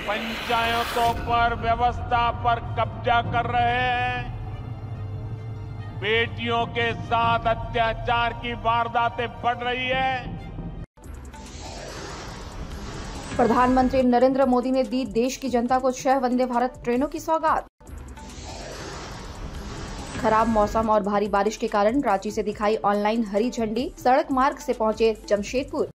पंचायतों पर व्यवस्था पर कब्जा कर रहे हैं, बेटियों के साथ अत्याचार की वारदातें बढ़ रही है। प्रधानमंत्री नरेंद्र मोदी ने दी देश की जनता को 6 वंदे भारत ट्रेनों की सौगात। खराब मौसम और भारी बारिश के कारण रांची से दिखाई ऑनलाइन हरी झंडी, सड़क मार्ग से पहुंचे जमशेदपुर।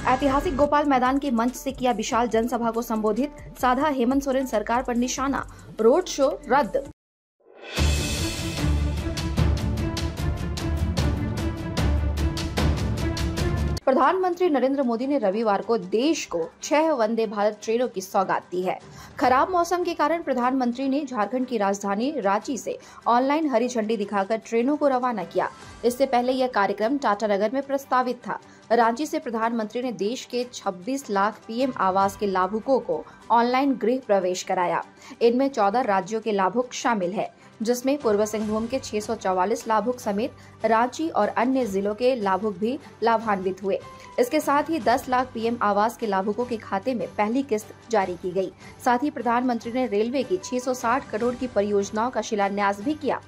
ऐतिहासिक गोपाल मैदान के मंच से किया विशाल जनसभा को संबोधित, साधा हेमंत सोरेन सरकार पर निशाना, रोड शो रद्द। प्रधानमंत्री नरेंद्र मोदी ने रविवार को देश को 6 वंदे भारत ट्रेनों की सौगात दी है। खराब मौसम के कारण प्रधानमंत्री ने झारखंड की राजधानी रांची से ऑनलाइन हरी झंडी दिखाकर ट्रेनों को रवाना किया। इससे पहले यह कार्यक्रम टाटानगर में प्रस्तावित था। रांची से प्रधानमंत्री ने देश के 26 लाख पीएम आवास के लाभुकों को ऑनलाइन गृह प्रवेश कराया। इनमें 14 राज्यों के लाभुक शामिल है, जिसमें पूर्व सिंहभूम के 644 लाभुक समेत रांची और अन्य जिलों के लाभुक भी लाभान्वित हुए। इसके साथ ही 10 लाख पीएम आवास के लाभुकों के खाते में पहली किस्त जारी की गई। साथ ही प्रधानमंत्री ने रेलवे की 660 करोड़ की परियोजनाओं का शिलान्यास भी किया।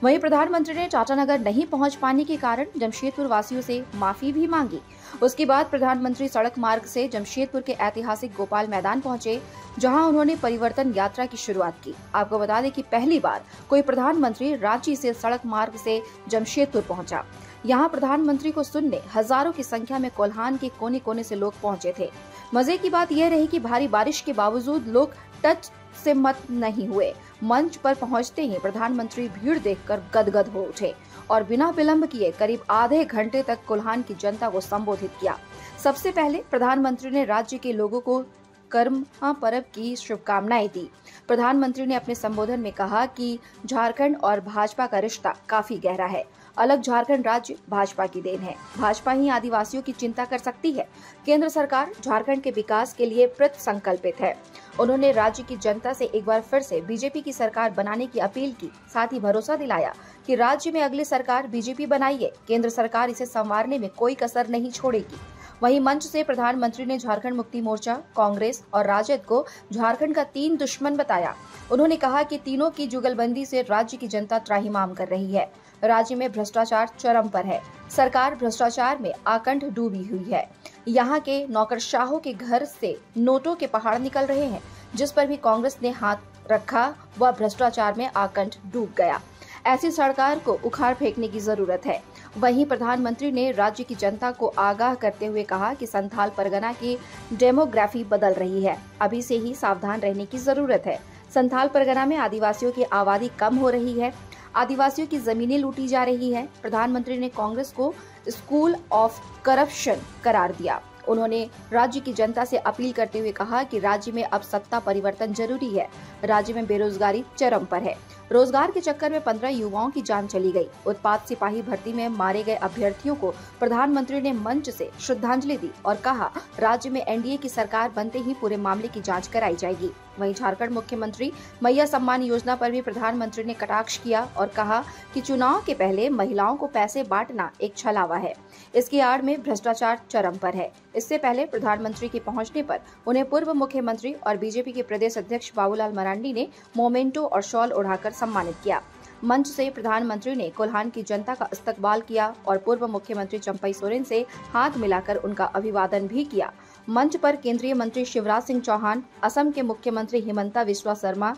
वहीं प्रधानमंत्री ने टाटानगर नहीं पहुंच पाने के कारण जमशेदपुर वासियों से माफी भी मांगी। उसके बाद प्रधानमंत्री सड़क मार्ग से जमशेदपुर के ऐतिहासिक गोपाल मैदान पहुंचे, जहां उन्होंने परिवर्तन यात्रा की शुरुआत की। आपको बता दें कि पहली बार कोई प्रधानमंत्री रांची से सड़क मार्ग से जमशेदपुर पहुंचा। यहां प्रधानमंत्री को सुनने हजारों की संख्या में कोल्हान के कोने कोने से लोग पहुंचे थे। मजे की बात यह रही कि भारी बारिश के बावजूद लोग टच से मत नहीं हुए। मंच पर पहुंचते ही प्रधानमंत्री भीड़ देखकर गदगद हो उठे और बिना विलंब किए करीब आधे घंटे तक कोल्हान की जनता को संबोधित किया। सबसे पहले प्रधानमंत्री ने राज्य के लोगों को कर्मा पर्व की शुभकामनाएं दी। प्रधानमंत्री ने अपने संबोधन में कहा कि झारखंड और भाजपा का रिश्ता काफी गहरा है। अलग झारखंड राज्य भाजपा की देन है। भाजपा ही आदिवासियों की चिंता कर सकती है। केंद्र सरकार झारखंड के विकास के लिए कृत संकल्पित है। उन्होंने राज्य की जनता से एक बार फिर से बीजेपी की सरकार बनाने की अपील की। साथ ही भरोसा दिलाया कि राज्य में अगली सरकार बीजेपी बनाइए, केंद्र सरकार इसे संवारने में कोई कसर नहीं छोड़ेगी। वहीं मंच से प्रधानमंत्री ने झारखंड मुक्ति मोर्चा, कांग्रेस और राजद को झारखंड का 3 दुश्मन बताया। उन्होंने कहा कि तीनों की जुगलबंदी से राज्य की जनता त्राहिमाम कर रही है। राज्य में भ्रष्टाचार चरम पर है। सरकार भ्रष्टाचार में आकंठ डूबी हुई है। यहाँ के नौकरशाहों के घर से नोटों के पहाड़ निकल रहे हैं। जिस पर भी कांग्रेस ने हाथ रखा वह भ्रष्टाचार में आकंठ डूब गया। ऐसी सरकार को उखाड़ फेंकने की जरूरत है। वहीं प्रधानमंत्री ने राज्य की जनता को आगाह करते हुए कहा कि संथाल परगना की डेमोग्राफी बदल रही है। अभी से ही सावधान रहने की जरूरत है। संथाल परगना में आदिवासियों की आबादी कम हो रही है। आदिवासियों की जमीनें लूटी जा रही है। प्रधानमंत्री ने कांग्रेस को स्कूल ऑफ करप्शन करार दिया। उन्होंने राज्य की जनता से अपील करते हुए कहा कि राज्य में अब सत्ता परिवर्तन जरूरी है। राज्य में बेरोजगारी चरम पर है। रोजगार के चक्कर में 15 युवाओं की जान चली गई। उत्पाद सिपाही भर्ती में मारे गए अभ्यर्थियों को प्रधानमंत्री ने मंच से श्रद्धांजलि दी और कहा, राज्य में एनडीए की सरकार बनते ही पूरे मामले की जांच कराई जाएगी। वहीं झारखंड मुख्यमंत्री मैया सम्मान योजना पर भी प्रधानमंत्री ने कटाक्ष किया और कहा कि चुनाव के पहले महिलाओं को पैसे बांटना एक छलावा है। इसकी आड़ में भ्रष्टाचार चरम पर है। इससे पहले प्रधानमंत्री के पहुंचने पर उन्हें पूर्व मुख्यमंत्री और बीजेपी के प्रदेश अध्यक्ष बाबूलाल मरांडी ने मोमेंटो और शॉल ओढ़ाकर सम्मानित किया। मंच से प्रधानमंत्री ने कोल्हान की जनता का इस्तकबाल किया और पूर्व मुख्यमंत्री चंपई सोरेन से हाथ मिलाकर उनका अभिवादन भी किया। मंच पर केंद्रीय मंत्री शिवराज सिंह चौहान, असम के मुख्यमंत्री हिमंता बिस्वा शर्मा,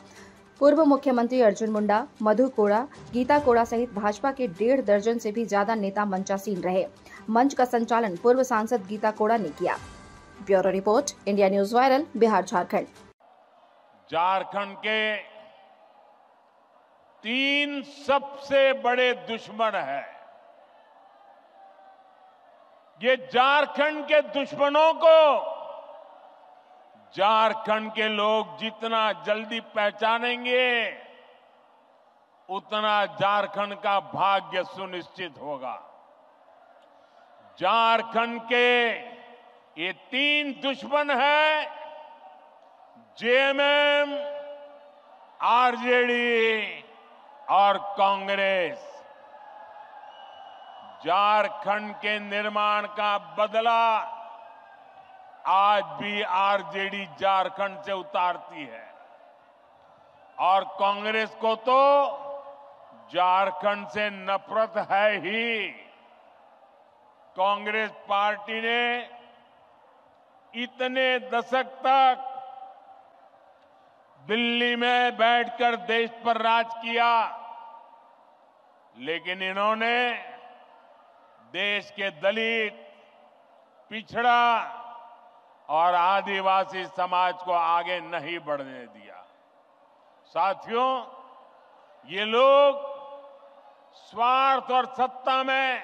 पूर्व मुख्यमंत्री अर्जुन मुंडा, मधु कोड़ा, गीता कोड़ा सहित भाजपा के 1.5 दर्जन से भी ज्यादा नेता मंचासीन रहे। मंच का संचालन पूर्व सांसद गीता कोड़ा ने किया। Bureau report, India news viral, Bihar Jharkhand. Jharkhand के 3 सबसे बड़े दुश्मन हैं। ये झारखंड के दुश्मनों को झारखंड के लोग जितना जल्दी पहचानेंगे उतना झारखंड का भाग्य सुनिश्चित होगा। झारखंड के ये 3 दुश्मन हैं, जेएमएम, आरजेडी और कांग्रेस। झारखंड के निर्माण का बदला आज भी आरजेडी झारखंड से उतारती है और कांग्रेस को तो झारखंड से नफरत है ही। कांग्रेस पार्टी ने इतने दशक तक दिल्ली में बैठकर देश पर राज किया, लेकिन इन्होंने देश के दलित, पिछड़ा और आदिवासी समाज को आगे नहीं बढ़ने दिया। साथियों, ये लोग स्वार्थ और सत्ता में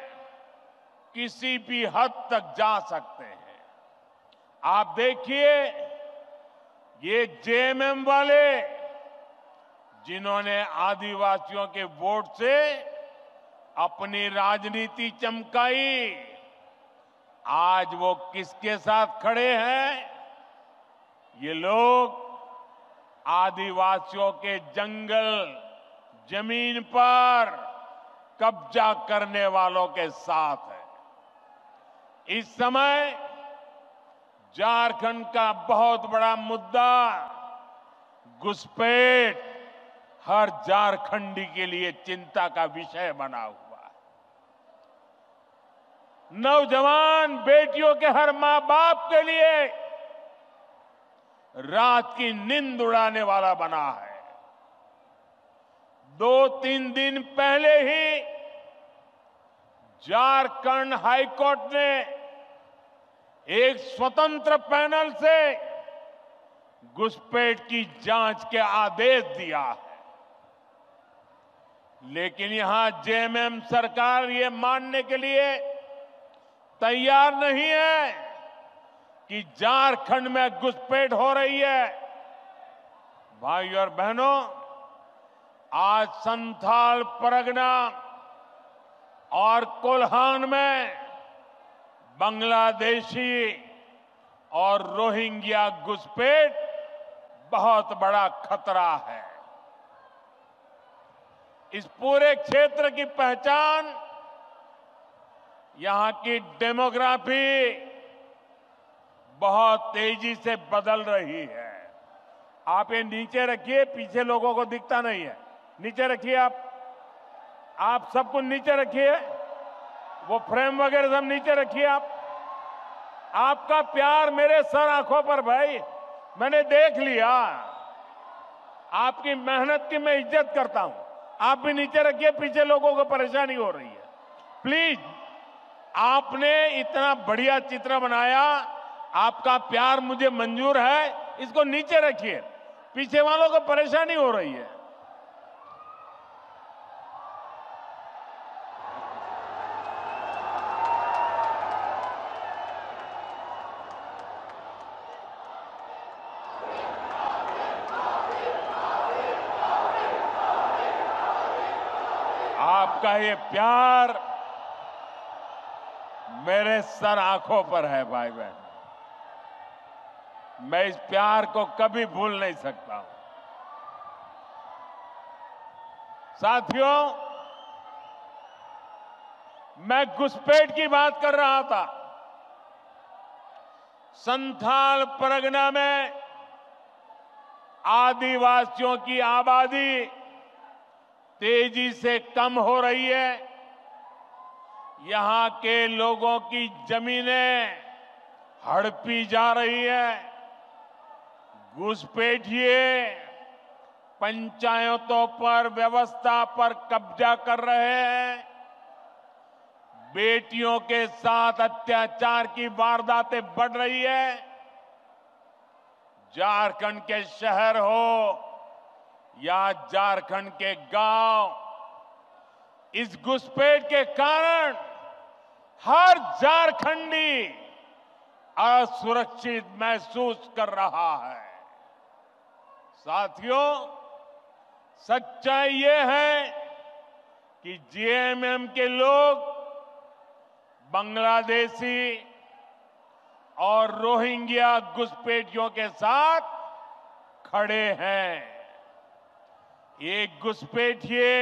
किसी भी हद तक जा सकते हैं। आप देखिए, ये जेएमएम वाले जिन्होंने आदिवासियों के वोट से अपनी राजनीति चमकाई, आज वो किसके साथ खड़े हैं? ये लोग आदिवासियों के जंगल, जमीन पर कब्जा करने वालों के साथ है। इस समय झारखंड का बहुत बड़ा मुद्दा घुसपैठ हर झारखंडी के लिए चिंता का विषय बना हुआ है। नौजवान बेटियों के हर मां बाप के लिए रात की नींद उड़ाने वाला बना है। 2-3 दिन पहले ही झारखंड हाईकोर्ट ने एक स्वतंत्र पैनल से घुसपैठ की जांच के आदेश दिया है, लेकिन यहां जेएमएम सरकार ये मानने के लिए तैयार नहीं है कि झारखंड में घुसपैठ हो रही है। भाइयों और बहनों, आज संथाल परगना और कोल्हान में बांग्लादेशी और रोहिंग्या घुसपैठ बहुत बड़ा खतरा है। इस पूरे क्षेत्र की पहचान यहां की डेमोग्राफी बहुत तेजी से बदल रही है। आप ये नीचे रखिए, पीछे लोगों को दिखता नहीं है। नीचे रखिए, आप सब कुछ नीचे रखिए, वो फ्रेम वगैरह सब नीचे रखिए। आपका प्यार मेरे सर आंखों पर भाई, मैंने देख लिया। आपकी मेहनत की मैं इज्जत करता हूं। आप भी नीचे रखिए, पीछे लोगों को परेशानी हो रही है। प्लीज, आपने इतना बढ़िया चित्र बनाया, आपका प्यार मुझे मंजूर है, इसको नीचे रखिए, पीछे वालों को परेशानी हो रही है। आपका ये प्यार मेरे सर आंखों पर है भाई बहन। मैं इस प्यार को कभी भूल नहीं सकता हूं। साथियों, मैं घुसपैठ की बात कर रहा था। संथाल परगना में आदिवासियों की आबादी तेजी से कम हो रही है। यहां के लोगों की जमीनें हड़पी जा रही है। घुसपैठिए पंचायतों पर, व्यवस्था पर कब्जा कर रहे हैं। बेटियों के साथ अत्याचार की वारदातें बढ़ रही है। झारखंड के शहर हो या झारखंड के गांव, इस घुसपैठ के कारण हर झारखंडी असुरक्षित महसूस कर रहा है। साथियों, सच्चाई ये है कि जेएमएम के लोग बांग्लादेशी और रोहिंग्या घुसपैठियों के साथ खड़े हैं। ये घुसपैठिए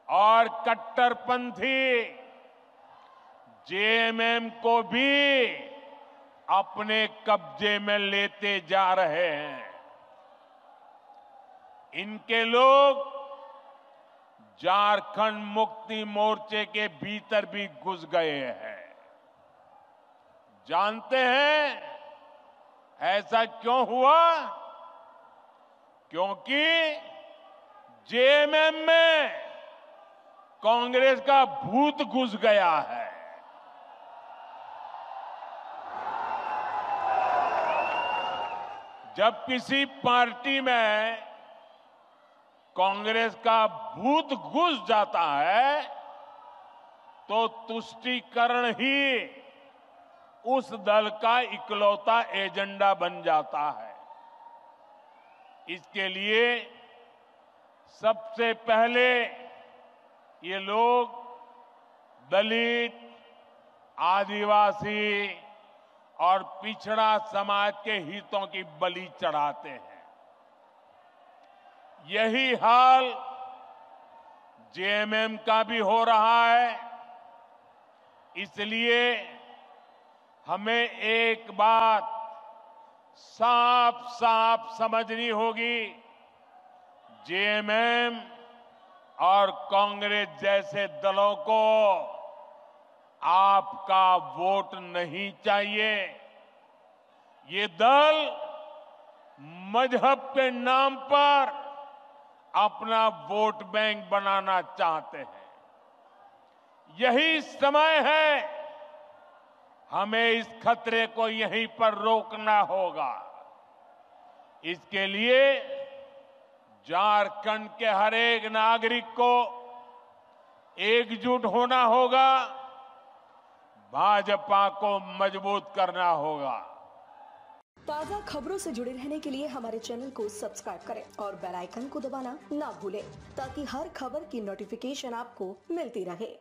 और कट्टरपंथी जेएमएम को भी अपने कब्जे में लेते जा रहे हैं। इनके लोग झारखंड मुक्ति मोर्चे के भीतर भी घुस गए हैं। जानते हैं ऐसा क्यों हुआ? क्योंकि जेएमएम में कांग्रेस का भूत घुस गया है। जब किसी पार्टी में कांग्रेस का भूत घुस जाता है तो तुष्टीकरण ही उस दल का इकलौता एजेंडा बन जाता है। इसके लिए सबसे पहले ये लोग दलित, आदिवासी और पिछड़ा समाज के हितों की बलि चढ़ाते हैं। यही हाल जेएमएम का भी हो रहा है। इसलिए हमें एक बात साफ साफ समझनी होगी, जेएमएम और कांग्रेस जैसे दलों को आपका वोट नहीं चाहिए। ये दल मजहब के नाम पर अपना वोट बैंक बनाना चाहते हैं। यही समय है, हमें इस खतरे को यहीं पर रोकना होगा। इसके लिए झारखंड के हर एक नागरिक को एकजुट होना होगा, भाजपा को मजबूत करना होगा। ताज़ा खबरों से जुड़े रहने के लिए हमारे चैनल को सब्सक्राइब करें और बेल आइकन को दबाना ना भूलें ताकि हर खबर की नोटिफिकेशन आपको मिलती रहे।